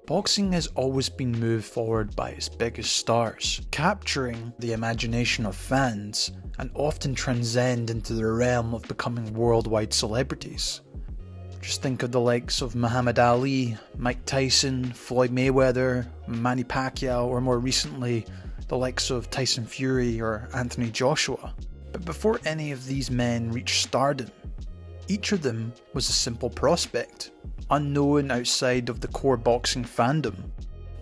Boxing has always been moved forward by its biggest stars, capturing the imagination of fans and often transcend into the realm of becoming worldwide celebrities. Just think of the likes of Muhammad Ali, Mike Tyson, Floyd Mayweather, Manny Pacquiao, or more recently, the likes of Tyson Fury or Anthony Joshua. But before any of these men reached stardom, each of them was a simple prospect, unknown outside of the core boxing fandom.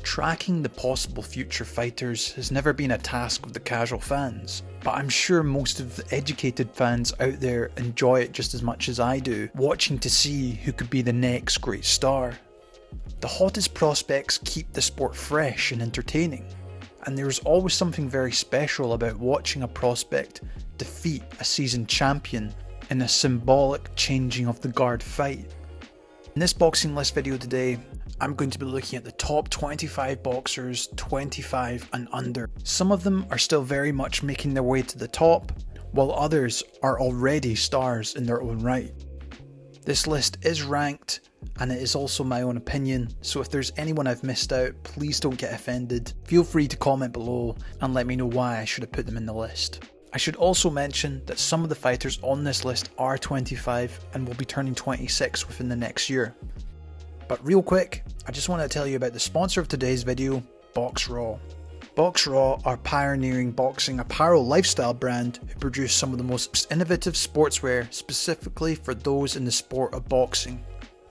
Tracking the possible future fighters has never been a task of the casual fans, but I'm sure most of the educated fans out there enjoy it just as much as I do, watching to see who could be the next great star. The hottest prospects keep the sport fresh and entertaining, and there's always something very special about watching a prospect defeat a seasoned champion in a symbolic changing of the guard fight. In this boxing list video today, I'm going to be looking at the top 25 boxers 25 and under. Some of them are still very much making their way to the top, while others are already stars in their own right. This list is ranked, and it is also my own opinion, so if there's anyone I've missed out, please don't get offended. Feel free to comment below and let me know why I should have put them in the list. I should also mention that some of the fighters on this list are 25 and will be turning 26 within the next year. But real quick, I just want to tell you about the sponsor of today's video, BoxRaw. BoxRaw are pioneering boxing apparel lifestyle brand who produce some of the most innovative sportswear specifically for those in the sport of boxing.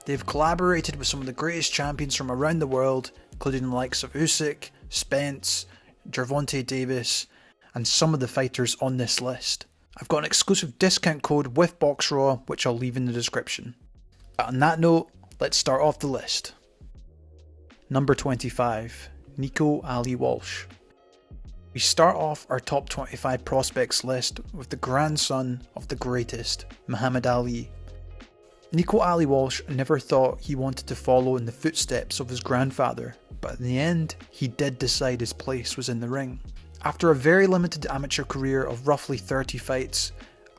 They've collaborated with some of the greatest champions from around the world, including the likes of Usyk, Spence, Gervonta Davis, and some of the fighters on this list. I've got an exclusive discount code with BoxRaw, which I'll leave in the description. But on that note, let's start off the list. Number 25, Nico Ali Walsh. We start off our top 25 prospects list with the grandson of the greatest, Muhammad Ali. Nico Ali Walsh never thought he wanted to follow in the footsteps of his grandfather, but in the end, he did decide his place was in the ring. After a very limited amateur career of roughly 30 fights,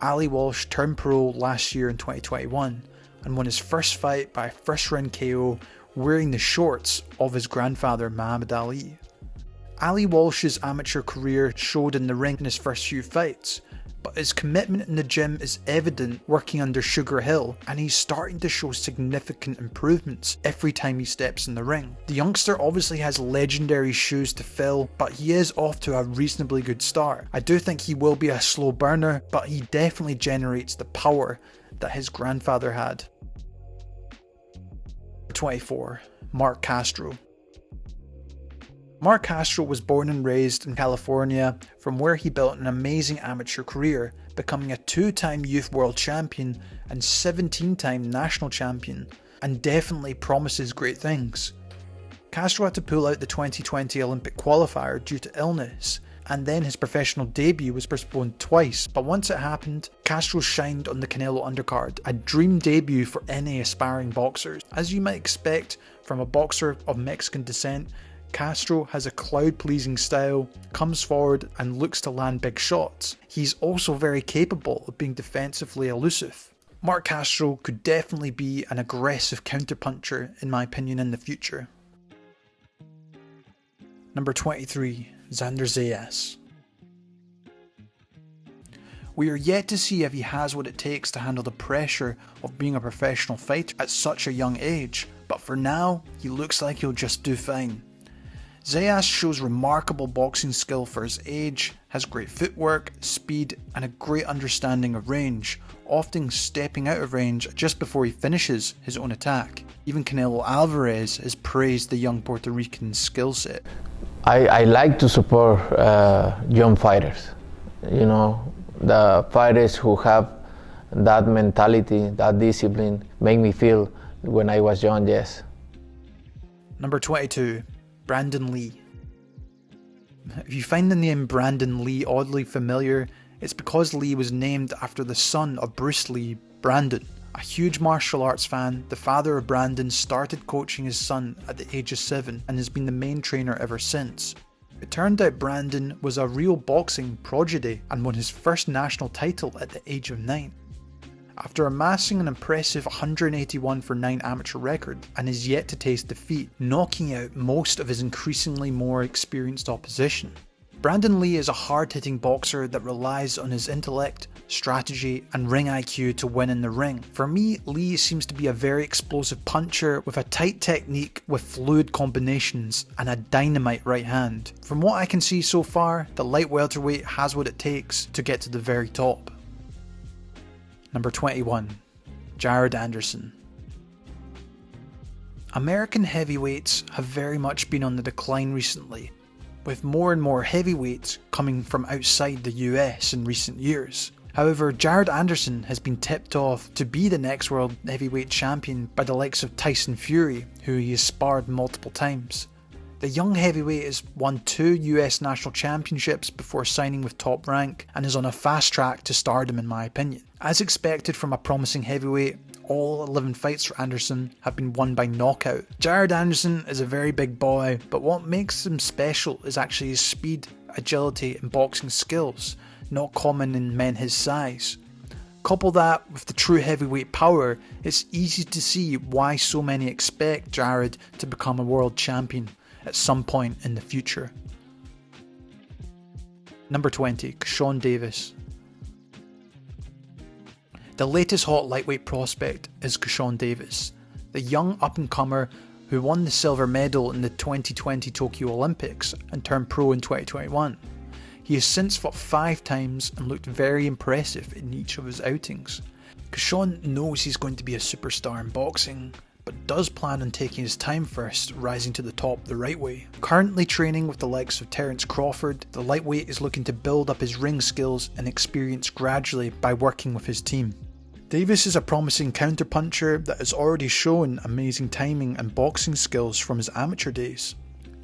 Ali Walsh turned pro last year in 2021 and won his first fight by a first round KO wearing the shorts of his grandfather Muhammad Ali. Ali Walsh's amateur career showed in the ring in his first few fights, but his commitment in the gym is evident working under Sugar Hill, and he's starting to show significant improvements every time he steps in the ring. The youngster obviously has legendary shoes to fill, but he is off to a reasonably good start. I do think he will be a slow burner, but he definitely generates the power that his grandfather had. 24. Mark Castro. Mark Castro was born and raised in California, from where he built an amazing amateur career, becoming a 2-time youth world champion and 17-time national champion, and definitely promises great things. Castro had to pull out the 2020 Olympic qualifier due to illness, and then his professional debut was postponed twice, but once it happened, Castro shined on the Canelo undercard, a dream debut for any aspiring boxers. As you might expect from a boxer of Mexican descent, Castro has a crowd-pleasing style, comes forward and looks to land big shots. He's also very capable of being defensively elusive. Mark Castro could definitely be an aggressive counterpuncher in my opinion in the future. Number 23, Xander Zayas. We are yet to see if he has what it takes to handle the pressure of being a professional fighter at such a young age, but for now, he looks like he'll just do fine. Zayas shows remarkable boxing skill for his age, has great footwork, speed, and a great understanding of range, often stepping out of range just before he finishes his own attack. Even Canelo Alvarez has praised the young Puerto Rican's skill set. I like to support young fighters, you know, the fighters who have that mentality, that discipline, make me feel when I was young, yes. Number 22. Brandon Lee. If you find the name Brandon Lee oddly familiar, it's because Lee was named after the son of Bruce Lee, Brandon. A huge martial arts fan, the father of Brandon started coaching his son at the age of 7 and has been the main trainer ever since. It turned out Brandon was a real boxing prodigy and won his first national title at the age of 9. After amassing an impressive 181 for 9 amateur record and is yet to taste defeat, knocking out most of his increasingly more experienced opposition. Brandon Lee is a hard-hitting boxer that relies on his intellect, strategy and ring IQ to win in the ring. For me, Lee seems to be a very explosive puncher with a tight technique with fluid combinations and a dynamite right hand. From what I can see so far, the light welterweight has what it takes to get to the very top. Number 21. Jared Anderson. American heavyweights have very much been on the decline recently, with more and more heavyweights coming from outside the US in recent years. However, Jared Anderson has been tipped off to be the next world heavyweight champion by the likes of Tyson Fury, who he has sparred multiple times. The young heavyweight has won 2 US national championships before signing with Top Rank and is on a fast track to stardom in my opinion. As expected from a promising heavyweight, all 11 fights for Anderson have been won by knockout. Jared Anderson is a very big boy, but what makes him special is actually his speed, agility and boxing skills, not common in men his size. Couple that with the true heavyweight power, it's easy to see why so many expect Jared to become a world champion at some point in the future. Number 20. Sean Davis. The latest hot lightweight prospect is Sean Davis, the young up-and-comer who won the silver medal in the 2020 Tokyo Olympics and turned pro in 2021. He has since fought 5 times and looked very impressive in each of his outings. Sean knows he's going to be a superstar in boxing, but does plan on taking his time first, rising to the top the right way. Currently training with the likes of Terence Crawford, the lightweight is looking to build up his ring skills and experience gradually by working with his team. Davis is a promising counterpuncher that has already shown amazing timing and boxing skills from his amateur days.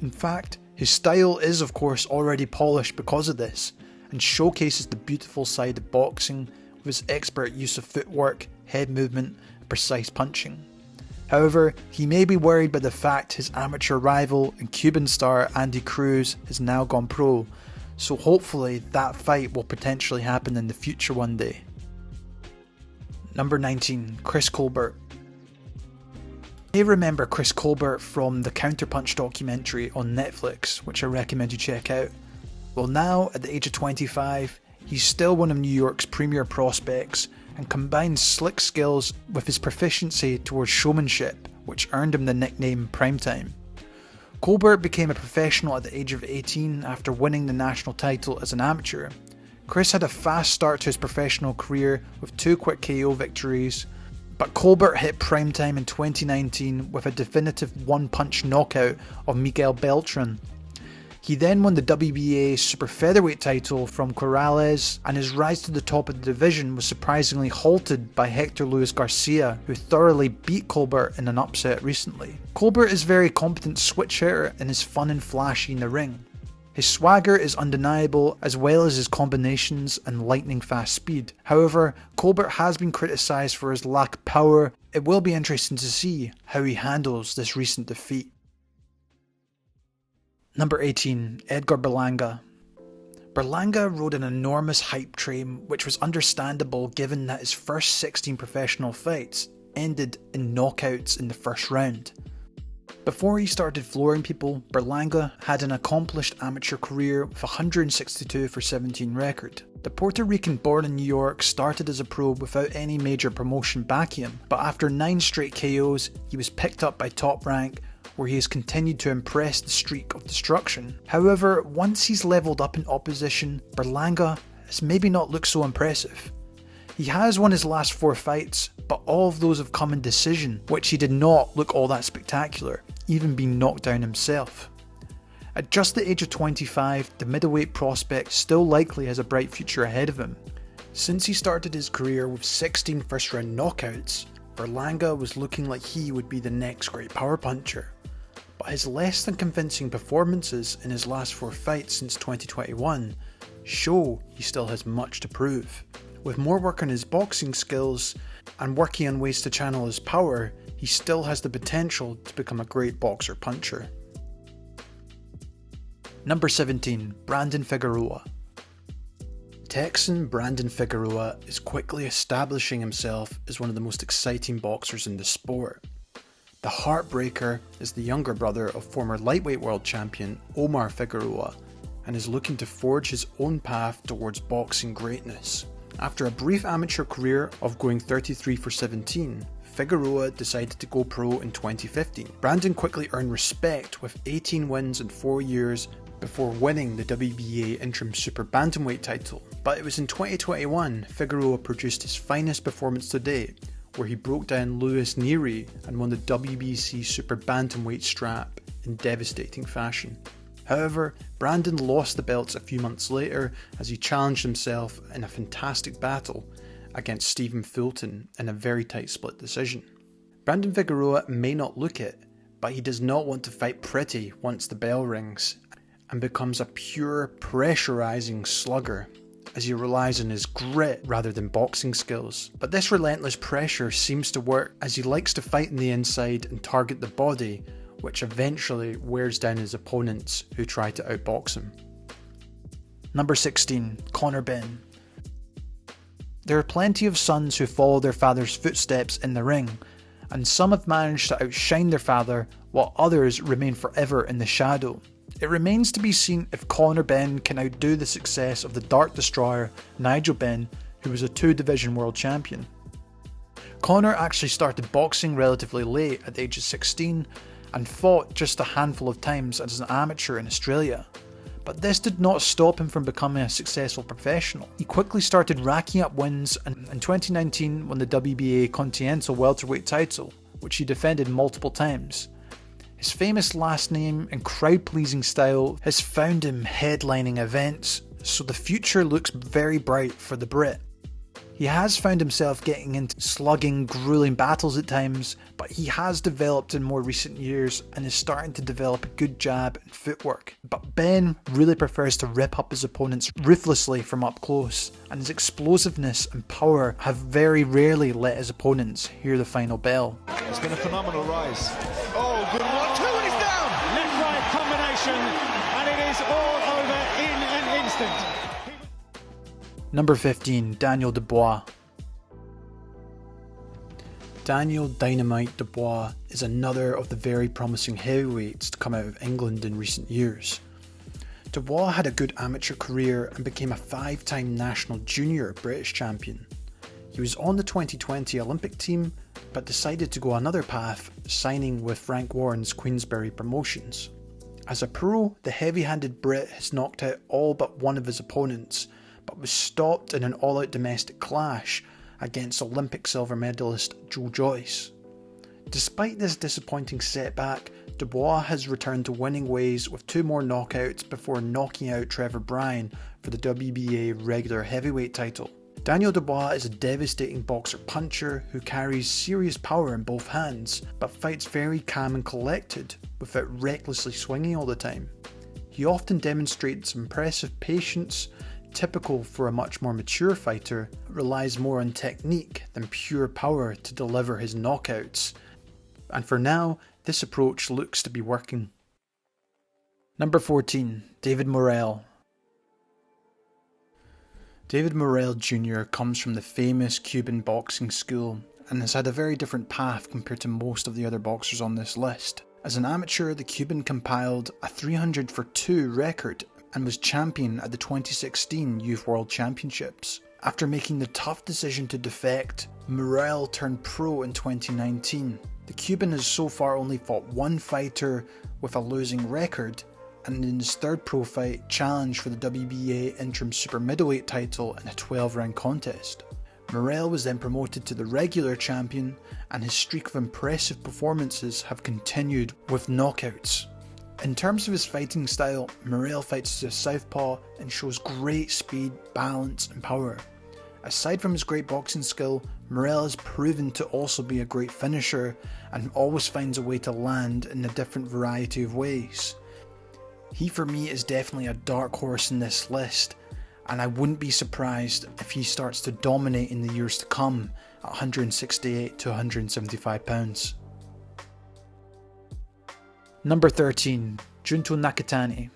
In fact, his style is of course already polished because of this, and showcases the beautiful side of boxing with his expert use of footwork, head movement and precise punching. However, he may be worried by the fact his amateur rival and Cuban star Andy Cruz has now gone pro, so hopefully that fight will potentially happen in the future one day. Number 19. Chris Colbert. You may remember Chris Colbert from the Counterpunch documentary on Netflix, which I recommend you check out. Well, now at the age of 25, he's still one of New York's premier prospects and combines slick skills with his proficiency towards showmanship, which earned him the nickname Primetime. Colbert became a professional at the age of 18 after winning the national title as an amateur. Chris had a fast start to his professional career with 2 quick KO victories, but Colbert hit primetime in 2019 with a definitive one-punch knockout of Miguel Beltran. He then won the WBA super featherweight title from Corrales, and his rise to the top of the division was surprisingly halted by Hector Luis Garcia, who thoroughly beat Colbert in an upset recently. Colbert is a very competent switch hitter and is fun and flashy in the ring. His swagger is undeniable, as well as his combinations and lightning fast speed. However, Colbert has been criticised for his lack of power. It will be interesting to see how he handles this recent defeat. Number 18. Edgar Berlanga. Berlanga rode an enormous hype train, which was understandable given that his first 16 professional fights ended in knockouts in the first round. Before he started flooring people, Berlanga had an accomplished amateur career with a 162 for 17 record. The Puerto Rican born in New York started as a pro without any major promotion backing him, but after 9 straight KOs, he was picked up by Top Rank, where he has continued to impress the streak of destruction. However, once he's leveled up in opposition, Berlanga has maybe not looked so impressive. He has won his last 4 fights, but all of those have come in decision, which he did not look all that spectacular, even being knocked down himself. At just the age of 25, the middleweight prospect still likely has a bright future ahead of him. Since he started his career with 16 first round knockouts, Berlanga was looking like he would be the next great power puncher. But his less than convincing performances in his last 4 fights since 2021 show he still has much to prove. With more work on his boxing skills and working on ways to channel his power, he still has the potential to become a great boxer puncher. Number 17. Brandon Figueroa. Texan Brandon Figueroa is quickly establishing himself as one of the most exciting boxers in the sport. The Heartbreaker is the younger brother of former lightweight world champion Omar Figueroa and is looking to forge his own path towards boxing greatness. After a brief amateur career of going 33 for 17, Figueroa decided to go pro in 2015. Brandon quickly earned respect with 18 wins in 4 years before winning the WBA interim super bantamweight title. But it was in 2021 Figueroa produced his finest performance to date, where he broke down Louis Neary and won the WBC super bantamweight strap in devastating fashion. However, Brandon lost the belts a few months later as he challenged himself in a fantastic battle against Stephen Fulton in a very tight split decision. Brandon Figueroa may not look it, but he does not want to fight pretty once the bell rings and becomes a pure pressurizing slugger as he relies on his grit rather than boxing skills. But this relentless pressure seems to work as he likes to fight on the inside and target the body, which eventually wears down his opponents who try to outbox him. Number 16, Conor Benn. There are plenty of sons who follow their father's footsteps in the ring, and some have managed to outshine their father while others remain forever in the shadow. It remains to be seen if Conor Benn can outdo the success of the Dart Destroyer Nigel Benn, who was a 2-division world champion. Conor actually started boxing relatively late at the age of 16 and fought just a handful of times as an amateur in Australia. But this did not stop him from becoming a successful professional. He quickly started racking up wins and in 2019 won the WBA Continental welterweight title, which he defended multiple times. His famous last name and crowd-pleasing style has found him headlining events, so the future looks very bright for the Brit. He has found himself getting into slugging, grueling battles at times, but he has developed in more recent years and is starting to develop a good jab and footwork. But Benn really prefers to rip up his opponents ruthlessly from up close, and his explosiveness and power have very rarely let his opponents hear the final bell. It's been a phenomenal rise. Oh, good 1-2 and he's down! Left-right combination, and it is all over in an instant. Number 15, Daniel Dubois. Daniel Dynamite Dubois is another of the very promising heavyweights to come out of England in recent years. Dubois had a good amateur career and became a 5-time national junior British champion. He was on the 2020 Olympic team, but decided to go another path, signing with Frank Warren's Queensberry Promotions. As a pro, the heavy-handed Brit has knocked out all but one of his opponents, but was stopped in an all-out domestic clash against Olympic silver medalist Joe Joyce. Despite this disappointing setback, Dubois has returned to winning ways with 2 more knockouts before knocking out Trevor Bryan for the WBA regular heavyweight title. Daniel Dubois is a devastating boxer-puncher who carries serious power in both hands, but fights very calm and collected without recklessly swinging all the time. He often demonstrates impressive patience, typical for a much more mature fighter, relies more on technique than pure power to deliver his knockouts. And for now, this approach looks to be working. Number 14, David Morrell. David Morrell Jr. comes from the famous Cuban boxing school and has had a very different path compared to most of the other boxers on this list. As an amateur, the Cuban compiled a 300 for 2 record and was champion at the 2016 Youth World Championships. After making the tough decision to defect, Morrell turned pro in 2019. The Cuban has so far only fought 1 fighter with a losing record, and in his 3rd pro fight challenged for the WBA interim super middleweight title in a 12-round contest. Morrell was then promoted to the regular champion, and his streak of impressive performances have continued with knockouts. In terms of his fighting style, Morrell fights as a southpaw and shows great speed, balance and power. Aside from his great boxing skill, Morrell has proven to also be a great finisher and always finds a way to land in a different variety of ways. He for me is definitely a dark horse in this list, and I wouldn't be surprised if he starts to dominate in the years to come at 168 to 175 pounds. Number 13, Junto Nakatani.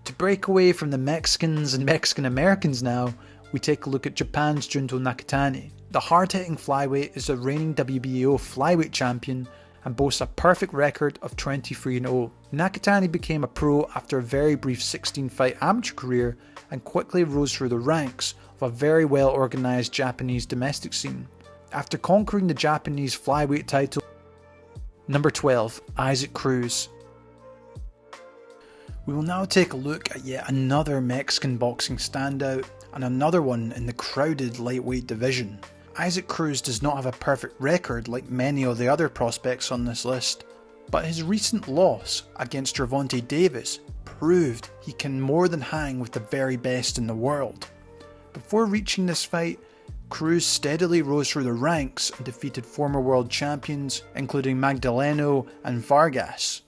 To break away from the Mexicans and Mexican Americans now, we take a look at Japan's Junto Nakatani. The hard-hitting flyweight is the reigning WBO flyweight champion and boasts a perfect record of 23-0. Nakatani became a pro after a very brief 16-fight amateur career and quickly rose through the ranks of a very well organised Japanese domestic scene. After conquering the Japanese flyweight title. Number 12, Isaac Cruz. We will now take a look at yet another Mexican boxing standout and another one in the crowded lightweight division. Isaac Cruz does not have a perfect record like many of the other prospects on this list, but his recent loss against Gervonta Davis proved he can more than hang with the very best in the world. Before reaching this fight, Cruz steadily rose through the ranks and defeated former world champions including Magdaleno and Vargas.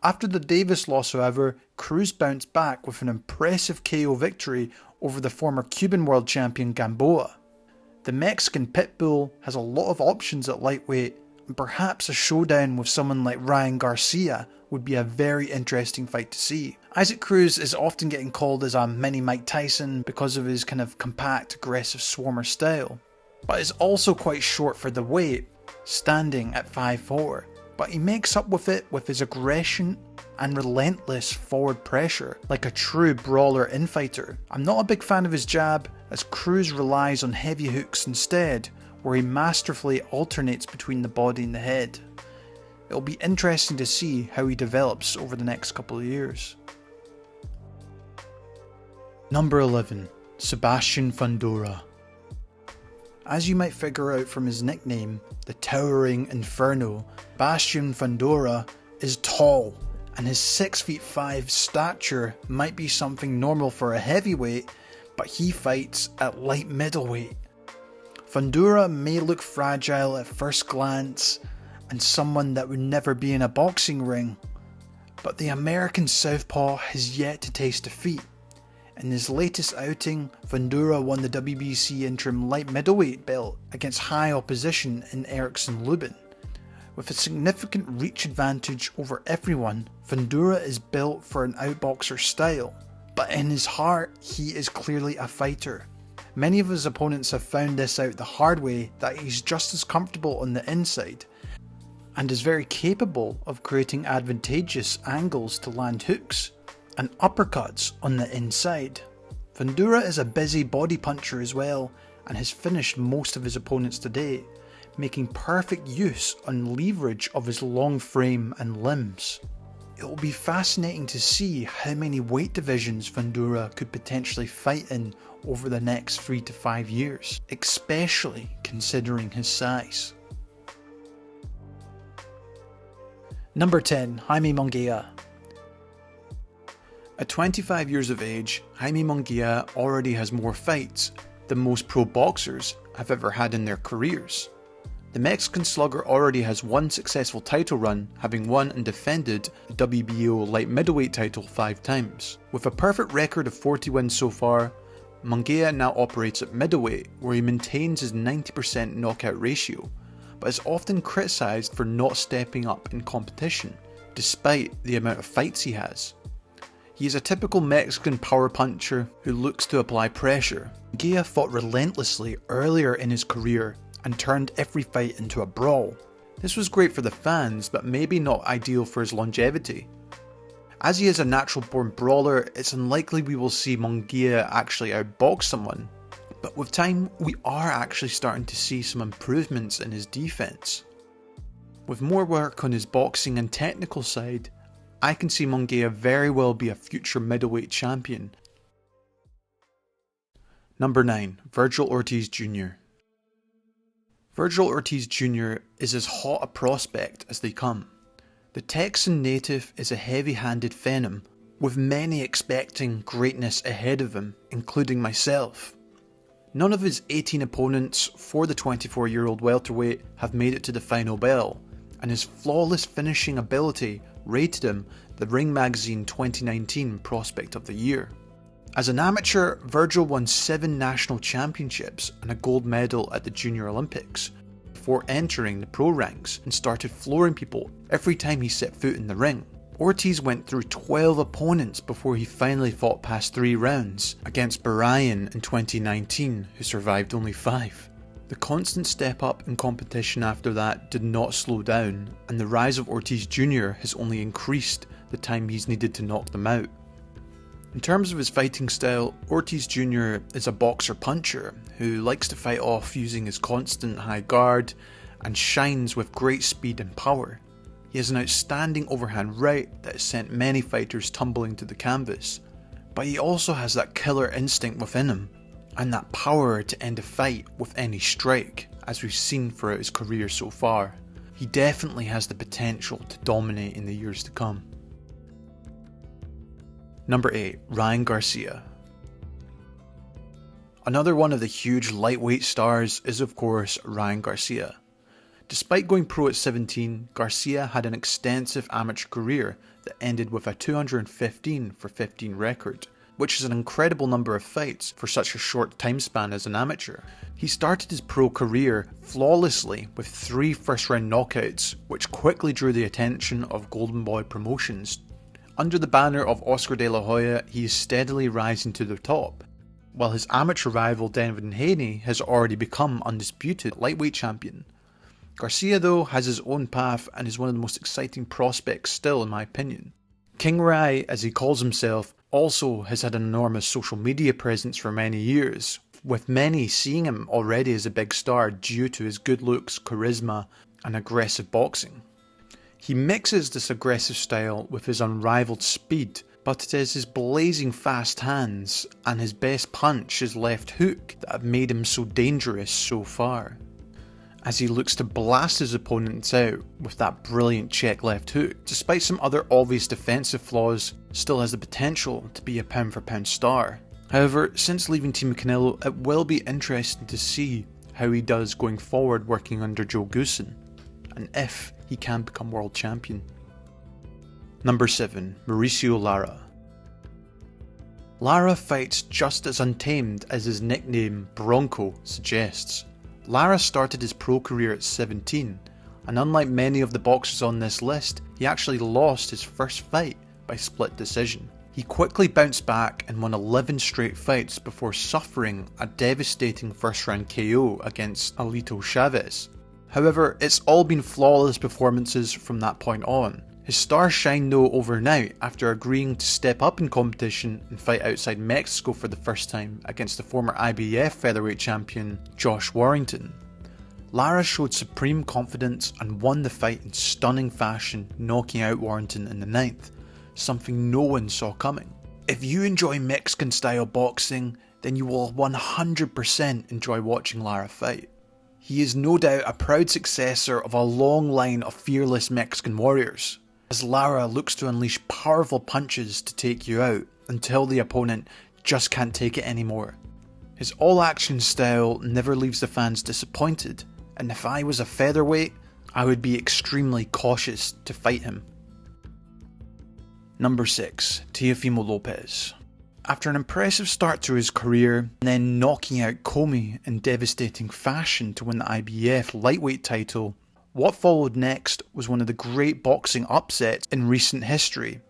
After the Davis loss, however, Cruz bounced back with an impressive KO victory over the former Cuban world champion Gamboa. The Mexican Pitbull has a lot of options at lightweight, and perhaps a showdown with someone like Ryan Garcia would be a very interesting fight to see. Isaac Cruz is often getting called as a mini Mike Tyson because of his kind of compact, aggressive swarmer style, but is also quite short for the weight, standing at 5'4". But he makes up with it with his aggression and relentless forward pressure, like a true brawler infighter. I'm not a big fan of his jab, as Cruz relies on heavy hooks instead, where he masterfully alternates between the body and the head. It'll be interesting to see how he develops over the next couple of years. Number 11, Sebastian Fundora. As you might figure out from his nickname, the Towering Inferno, Sebastian Fundora is tall, and his 6'5" stature might be something normal for a heavyweight, but he fights at light middleweight. Fundora may look fragile at first glance, and someone that would never be in a boxing ring, but the American southpaw has yet to taste defeat. In his latest outing, Fundora won the WBC interim light middleweight belt against high opposition in Erickson Lubin. With a significant reach advantage over everyone, Fundora is built for an outboxer style, but in his heart he is clearly a fighter. Many of his opponents have found this out the hard way, that he's just as comfortable on the inside and is very capable of creating advantageous angles to land hooks and uppercuts on the inside. Fundora is a busy body puncher as well, and has finished most of his opponents today, making perfect use on leverage of his long frame and limbs. It will be fascinating to see how many weight divisions Fundora could potentially fight in over the next 3 to 5 years, especially considering his size. Number 10, Jaime Munguia. At 25 years of age, Jaime Munguia already has more fights than most pro boxers have ever had in their careers. The Mexican slugger already has one successful title run, having won and defended the WBO light middleweight title 5 times. With a perfect record of 40 wins so far, Munguia now operates at middleweight, where he maintains his 90% knockout ratio, but is often criticised for not stepping up in competition, despite the amount of fights he has. He is a typical Mexican power puncher who looks to apply pressure. Munguia fought relentlessly earlier in his career and turned every fight into a brawl. This was great for the fans, but maybe not ideal for his longevity. As he is a natural born brawler, it's unlikely we will see Munguia actually outbox someone. But with time, we are actually starting to see some improvements in his defense. With more work on his boxing and technical side, I can see Munguia very well be a future middleweight champion. Number 9, Virgil Ortiz Jr. Virgil Ortiz Jr. is as hot a prospect as they come. The Texan native is a heavy-handed phenom, with many expecting greatness ahead of him, including myself. None of his 18 opponents for the 24-year-old welterweight have made it to the final bell, and his flawless finishing ability rated him the Ring Magazine 2019 Prospect of the Year. As an amateur, Virgil won 7 national championships and a gold medal at the Junior Olympics before entering the pro ranks and started flooring people every time he set foot in the ring. Ortiz went through 12 opponents before he finally fought past 3 rounds against Bryan in 2019, who survived only 5. The constant step up in competition after that did not slow down, and the rise of Ortiz Jr. has only increased the time he's needed to knock them out. In terms of his fighting style, Ortiz Jr. is a boxer-puncher who likes to fight off using his constant high guard and shines with great speed and power. He has an outstanding overhand right that has sent many fighters tumbling to the canvas, but he also has that killer instinct within him, and that power to end a fight with any strike, as we've seen throughout his career so far. He definitely has the potential to dominate in the years to come. Number 8. Ryan Garcia. Another one of the huge lightweight stars is of course Ryan Garcia. Despite going pro at 17, Garcia had an extensive amateur career that ended with a 215-for-15 record, which is an incredible number of fights for such a short time span as an amateur. He started his pro career flawlessly with 3 first-round knockouts, which quickly drew the attention of Golden Boy Promotions. Under the banner of Oscar De La Hoya, he is steadily rising to the top, while his amateur rival Devin Haney has already become undisputed lightweight champion. Garcia though has his own path and is one of the most exciting prospects still in my opinion. King Rai, as he calls himself, also has had an enormous social media presence for many years, with many seeing him already as a big star due to his good looks, charisma and aggressive boxing. He mixes this aggressive style with his unrivaled speed, but it is his blazing fast hands and his best punch, his left hook, that have made him so dangerous so far. As he looks to blast his opponents out with that brilliant check left hook, despite some other obvious defensive flaws, still has the potential to be a pound for pound star. However, since leaving Team Canelo, it will be interesting to see how he does going forward working under Joe Goossen, and if he can become world champion. Number 7. Mauricio Lara. Lara fights just as untamed as his nickname Bronco suggests. Lara started his pro career at 17, and unlike many of the boxers on this list, he actually lost his first fight by split decision. He quickly bounced back and won 11 straight fights before suffering a devastating first round KO against Alito Chavez. However, it's all been flawless performances from that point on. His star shined though overnight after agreeing to step up in competition and fight outside Mexico for the first time against the former IBF featherweight champion Josh Warrington. Lara showed supreme confidence and won the fight in stunning fashion, knocking out Warrington in the 9th, something no one saw coming. If you enjoy Mexican style boxing, then you will 100% enjoy watching Lara fight. He is no doubt a proud successor of a long line of fearless Mexican warriors, as Lara looks to unleash powerful punches to take you out until the opponent just can't take it anymore. His all-action style never leaves the fans disappointed, and if I was a featherweight, I would be extremely cautious to fight him. Number 6. Teofimo Lopez. After an impressive start to his career, and then knocking out Comey in devastating fashion to win the IBF lightweight title, what followed next was one of the great boxing upsets in recent history,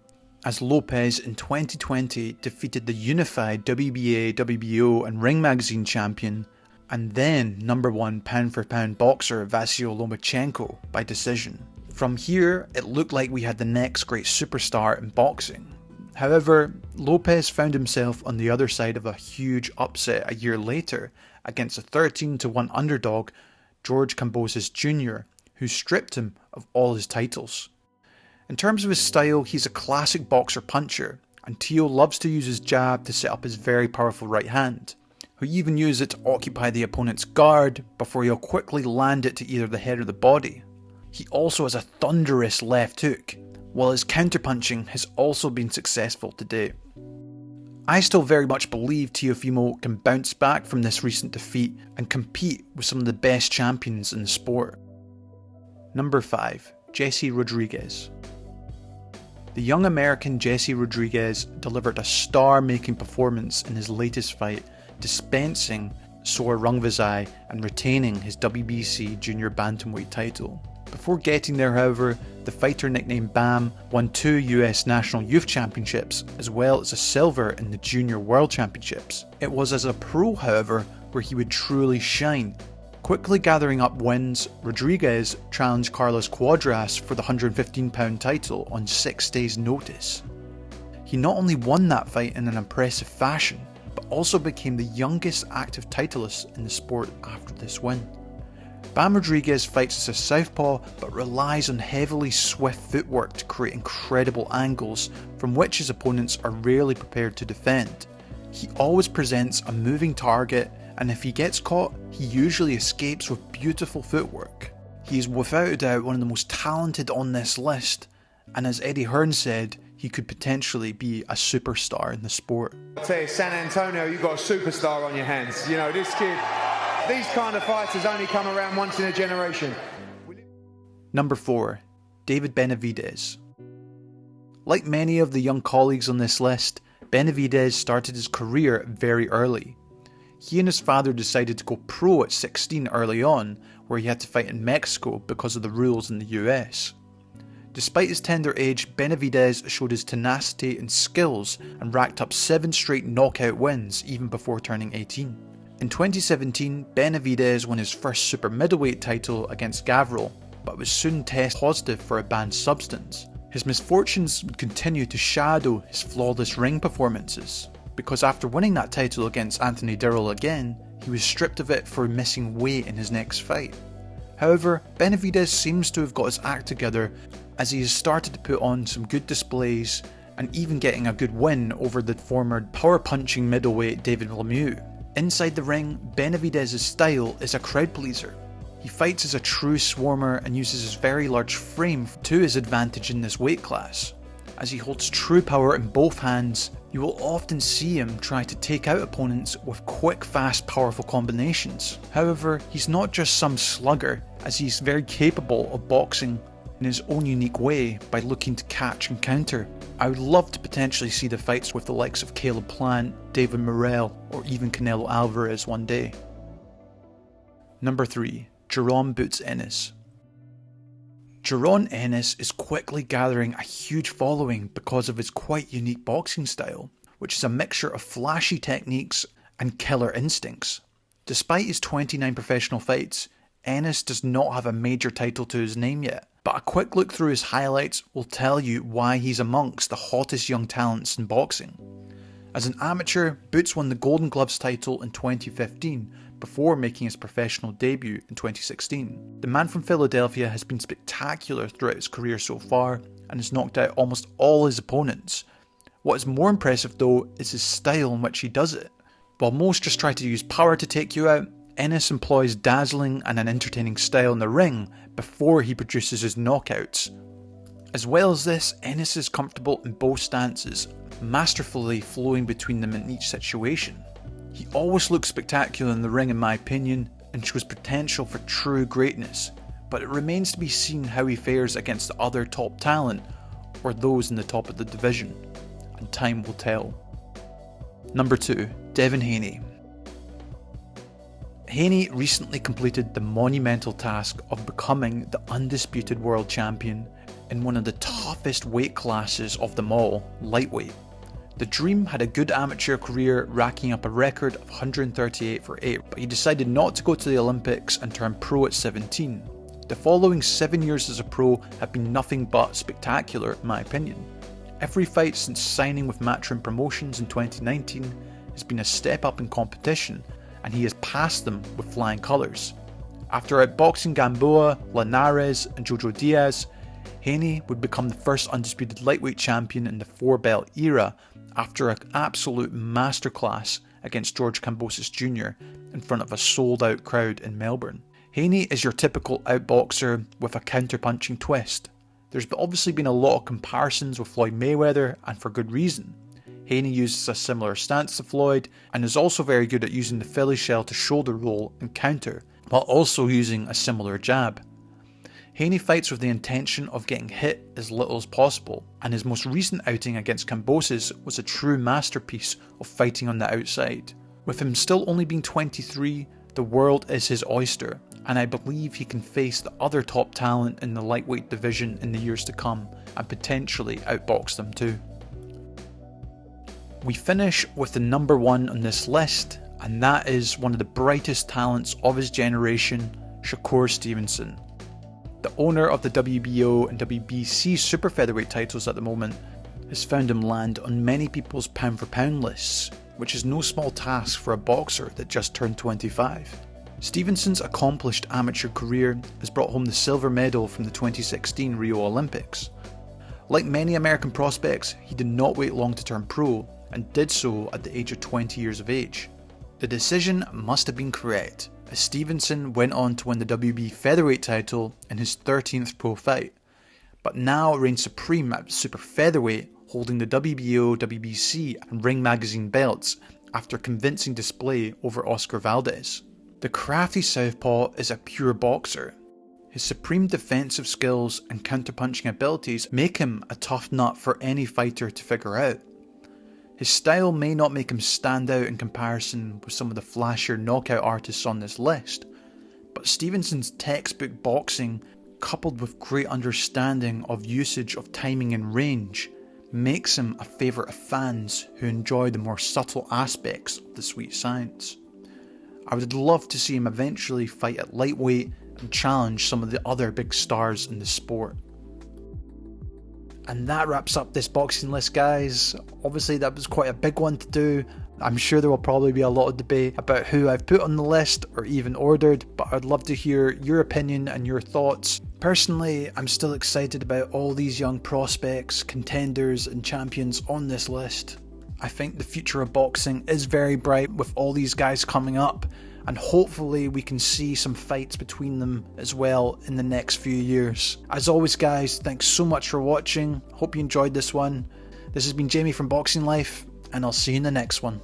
as Lopez in 2020 defeated the unified WBA, WBO and Ring Magazine champion, and then #1 pound for pound boxer Vasyl Lomachenko by decision. From here, it looked like we had the next great superstar in boxing. However, Lopez found himself on the other side of a huge upset a year later against a 13-1 underdog, George Kambosos Jr., who stripped him of all his titles. In terms of his style, he's a classic boxer-puncher, and Teo loves to use his jab to set up his very powerful right hand. He'll even use it to occupy the opponent's guard before he'll quickly land it to either the head or the body. He also has a thunderous left hook, while his counterpunching has also been successful to date. I still very much believe Teofimo can bounce back from this recent defeat and compete with some of the best champions in the sport. Number 5. Jesse Rodriguez. The young American Jesse Rodriguez delivered a star-making performance in his latest fight, dispensing Sor Rungvisai and retaining his WBC junior bantamweight title. Before getting there, however, the fighter nicknamed Bam won 2 US National Youth Championships as well as a silver in the Junior World Championships. It was as a pro, however, where he would truly shine. Quickly gathering up wins, Rodriguez challenged Carlos Cuadras for the 115-pound title on 6 days' notice. He not only won that fight in an impressive fashion, but also became the youngest active titleist in the sport after this win. Bam Rodriguez fights as a southpaw but relies on heavily swift footwork to create incredible angles from which his opponents are rarely prepared to defend. He always presents a moving target, and if he gets caught, he usually escapes with beautiful footwork. He is without a doubt one of the most talented on this list, and as Eddie Hearn said, he could potentially be a superstar in the sport. I'll tell you, San Antonio, you've got a superstar on your hands. You know, this kid, these kind of fighters only come around once in a generation. Number 4. David Benavidez. Like many of the young colleagues on this list, Benavidez started his career very early. He and his father decided to go pro at 16 early on, where he had to fight in Mexico because of the rules in the US. Despite his tender age, Benavidez showed his tenacity and skills and racked up 7 straight knockout wins even before turning 18. In 2017, Benavidez won his first super middleweight title against Gavril, but was soon tested positive for a banned substance. His misfortunes would continue to shadow his flawless ring performances, because after winning that title against Anthony Dirrell again, he was stripped of it for missing weight in his next fight. However, Benavidez seems to have got his act together as he has started to put on some good displays and even getting a good win over the former power-punching middleweight David Lemieux. Inside the ring, Benavidez's style is a crowd pleaser. He fights as a true swarmer and uses his very large frame to his advantage in this weight class. As he holds true power in both hands, you will often see him try to take out opponents with quick, fast, powerful combinations. However, he's not just some slugger, as he's very capable of boxing in his own unique way by looking to catch and counter. I would love to potentially see the fights with the likes of Caleb Plant, David Morrell, or even Canelo Alvarez one day. Number 3. Jaron Boots Ennis. Jaron Ennis is quickly gathering a huge following because of his quite unique boxing style, which is a mixture of flashy techniques and killer instincts. Despite his 29 professional fights, Ennis does not have a major title to his name yet, but a quick look through his highlights will tell you why he's amongst the hottest young talents in boxing. As an amateur, Boots won the Golden Gloves title in 2015 before making his professional debut in 2016. The man from Philadelphia has been spectacular throughout his career so far and has knocked out almost all his opponents. What is more impressive though is his style in which he does it. While most just try to use power to take you out, Ennis employs dazzling and an entertaining style in the ring before he produces his knockouts. As well as this, Ennis is comfortable in both stances, masterfully flowing between them in each situation. He always looks spectacular in the ring in my opinion, and shows potential for true greatness, but it remains to be seen how he fares against the other top talent, or those in the top of the division, and time will tell. Number 2. Devin Haney. Haney recently completed the monumental task of becoming the undisputed world champion in one of the toughest weight classes of them all, lightweight. The Dream had a good amateur career, racking up a record of 138 for 8, but he decided not to go to the Olympics and turn pro at 17. The following 7 years as a pro have been nothing but spectacular in my opinion. Every fight since signing with Matchroom Promotions in 2019 has been a step up in competition, and he has passed them with flying colours. After outboxing Gamboa, Linares and Jojo Diaz, Haney would become the first undisputed lightweight champion in the 4-belt era after an absolute masterclass against George Kambosos Jr. in front of a sold-out crowd in Melbourne. Haney is your typical outboxer with a counter-punching twist. There's obviously been a lot of comparisons with Floyd Mayweather, and for good reason. Haney uses a similar stance to Floyd and is also very good at using the Philly shell to shoulder roll and counter, while also using a similar jab. Haney fights with the intention of getting hit as little as possible, and his most recent outing against Kambosos was a true masterpiece of fighting on the outside. With him still only being 23, the world is his oyster, and I believe he can face the other top talent in the lightweight division in the years to come, and potentially outbox them too. We finish with the number 1 on this list, and that is one of the brightest talents of his generation, Shakur Stevenson. The owner of the WBO and WBC super featherweight titles at the moment has found him land on many people's pound for pound lists, which is no small task for a boxer that just turned 25. Stevenson's accomplished amateur career has brought home the silver medal from the 2016 Rio Olympics. Like many American prospects, he did not wait long to turn pro, and did so at the age of 20 years of age. The decision must have been correct, as Stevenson went on to win the WB featherweight title in his 13th pro fight, but now reigns supreme at super featherweight, holding the WBO, WBC and Ring Magazine belts after a convincing display over Oscar Valdez. The crafty southpaw is a pure boxer. His supreme defensive skills and counterpunching abilities make him a tough nut for any fighter to figure out. His style may not make him stand out in comparison with some of the flashier knockout artists on this list, but Stevenson's textbook boxing, coupled with great understanding of usage of timing and range, makes him a favourite of fans who enjoy the more subtle aspects of the sweet science. I would love to see him eventually fight at lightweight and challenge some of the other big stars in the sport. And that wraps up this boxing list, guys. Obviously that was quite a big one to do. I'm sure there will probably be a lot of debate about who I've put on the list or even ordered, but I'd love to hear your opinion and your thoughts. Personally, I'm still excited about all these young prospects, contenders and champions on this list. I think the future of boxing is very bright with all these guys coming up, and hopefully we can see some fights between them as well in the next few years. As always, guys, thanks so much for watching. Hope you enjoyed this one. This has been Jamie from Boxing Life, and I'll see you in the next one.